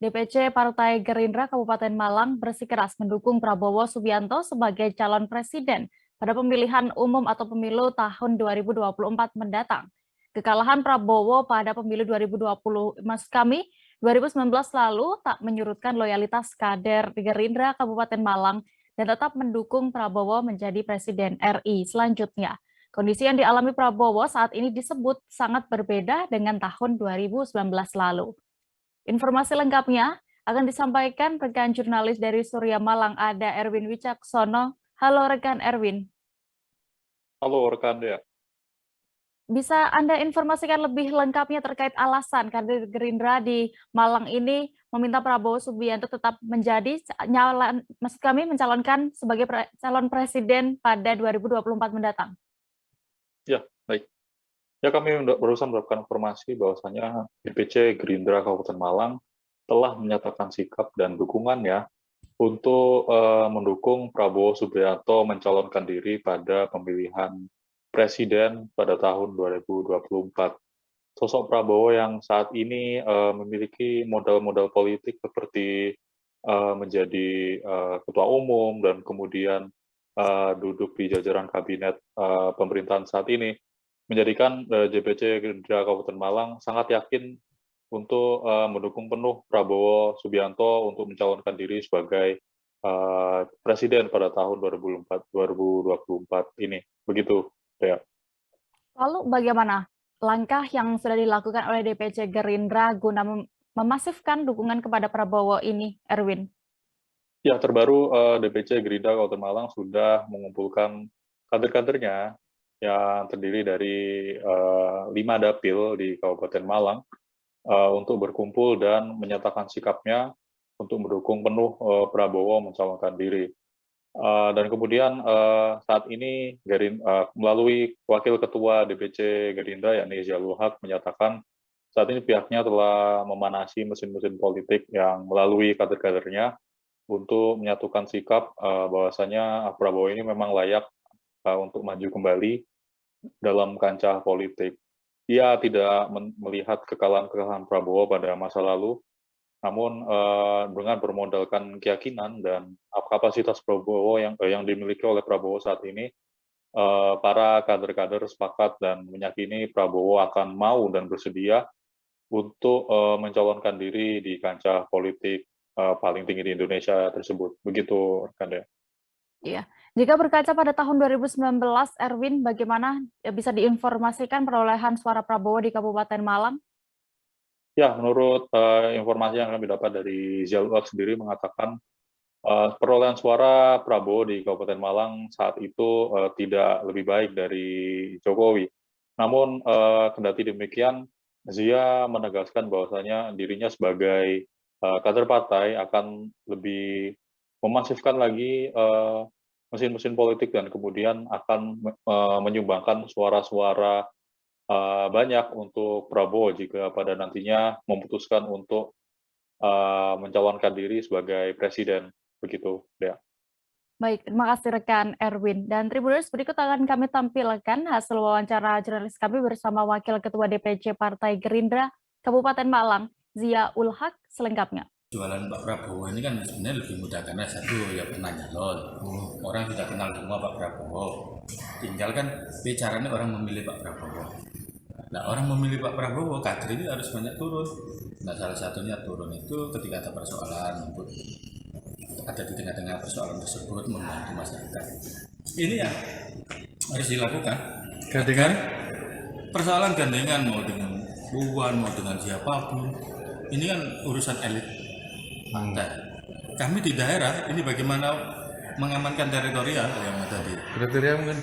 DPC Partai Gerindra Kabupaten Malang bersikeras mendukung Prabowo Subianto sebagai calon presiden pada pemilihan umum atau pemilu tahun 2024 mendatang. Kekalahan Prabowo pada pemilu 2020 maksud kami 2019 lalu tak menyurutkan loyalitas kader Gerindra Kabupaten Malang dan tetap mendukung Prabowo menjadi presiden RI selanjutnya. Kondisi yang dialami Prabowo saat ini disebut sangat berbeda dengan tahun 2019 lalu. Informasi lengkapnya akan disampaikan rekan jurnalis dari Surya Malang, ada Erwin Wicaksono. Halo rekan Erwin. Halo rekan Dea. Bisa Anda informasikan lebih lengkapnya terkait alasan kader Gerindra di Malang ini meminta Prabowo Subianto tetap menjadi mencalonkan sebagai calon presiden pada 2024 mendatang? Ya, baik. Ya, kami barusan mendapatkan informasi bahwasanya DPC Gerindra Kabupaten Malang telah menyatakan sikap dan dukungannya untuk mendukung Prabowo Subianto mencalonkan diri pada pemilihan presiden pada tahun 2024. Sosok Prabowo yang saat ini memiliki modal-modal politik seperti menjadi ketua umum dan kemudian duduk di jajaran kabinet pemerintahan saat ini, menjadikan DPC Gerindra Kabupaten Malang sangat yakin untuk mendukung penuh Prabowo Subianto untuk mencalonkan diri sebagai presiden pada tahun 2024 ini. Begitu, ya. Lalu bagaimana langkah yang sudah dilakukan oleh DPC Gerindra guna memasifkan dukungan kepada Prabowo ini, Erwin? Ya, terbaru DPC Gerindra Kabupaten Malang sudah mengumpulkan kader-kadernya yang terdiri dari 5 dapil di Kabupaten Malang untuk berkumpul dan menyatakan sikapnya untuk mendukung penuh Prabowo mencalonkan diri. Dan kemudian saat ini melalui Wakil Ketua DPC Gerindra yakni Ziyalul Haq menyatakan saat ini pihaknya telah memanasi mesin-mesin politik yang melalui kader-kadernya untuk menyatukan sikap bahwasanya Prabowo ini memang layak untuk maju kembali dalam kancah politik. Ia tidak melihat kekalahan Prabowo pada masa lalu, namun dengan bermodalkan keyakinan dan kapasitas Prabowo yang dimiliki oleh Prabowo saat ini, para kader-kader sepakat dan meyakini Prabowo akan mau dan bersedia untuk mencalonkan diri di kancah politik paling tinggi di Indonesia tersebut. Begitu, rekan Dea. Iya. Jika berkaca pada tahun 2019, Erwin, bagaimana bisa diinformasikan perolehan suara Prabowo di Kabupaten Malang? Ya, menurut informasi yang kami dapat dari Ziyalul Haq sendiri mengatakan perolehan suara Prabowo di Kabupaten Malang saat itu tidak lebih baik dari Jokowi. Namun kendati demikian, Zia menegaskan bahwasanya dirinya sebagai kader partai akan lebih memasifkan lagi mesin-mesin politik dan kemudian akan menyumbangkan suara-suara banyak untuk Prabowo jika pada nantinya memutuskan untuk mencalonkan diri sebagai presiden. Begitu, Dea. Baik, terima kasih rekan Erwin. Dan Tribuners, berikut akan kami tampilkan hasil wawancara jurnalis kami bersama Wakil Ketua DPC Partai Gerindra Kabupaten Malang, Ziyalul Haq, selengkapnya. Jualan Pak Prabowo ini kan sebenarnya lebih mudah karena satu ya pernah nyalon, orang sudah kenal semua Pak Prabowo. Tinggal kan bicaranya orang memilih Pak Prabowo. Nah, orang memilih Pak Prabowo, kader ini harus banyak turun. Nah, salah satunya turun itu ketika ada persoalan, ada di tengah-tengah persoalan tersebut membantu masyarakat. Ini yang harus dilakukan. Gandengan? Persoalan gandengan mau dengan Puan, mau dengan siapapun. Ini kan urusan elit. Nah, kami di daerah ini bagaimana mengamankan teritorial yang ada di kriteria mungkin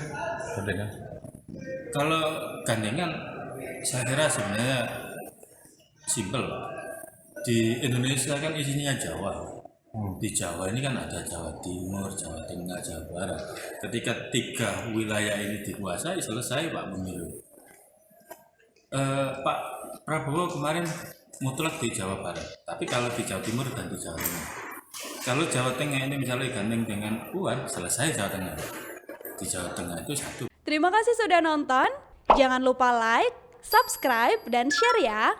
gandengan. Kalau gandengan saya kira sebenarnya simpel. Di Indonesia kan isinya Jawa. Di Jawa ini kan ada Jawa Timur, Jawa Tengah, Jawa Barat. Ketika 3 wilayah ini dikuasai, selesai Pak pemilu. Pak Prabowo kemarin mutlak di Jawa Barat, tapi kalau di Jawa Timur dan di Jawa Tengah. Kalau Jawa Tengah ini misalnya gandeng dengan Puan, selesai Jawa Tengah. Di Jawa Tengah itu satu. Terima kasih sudah nonton. Jangan lupa like, subscribe, dan share ya.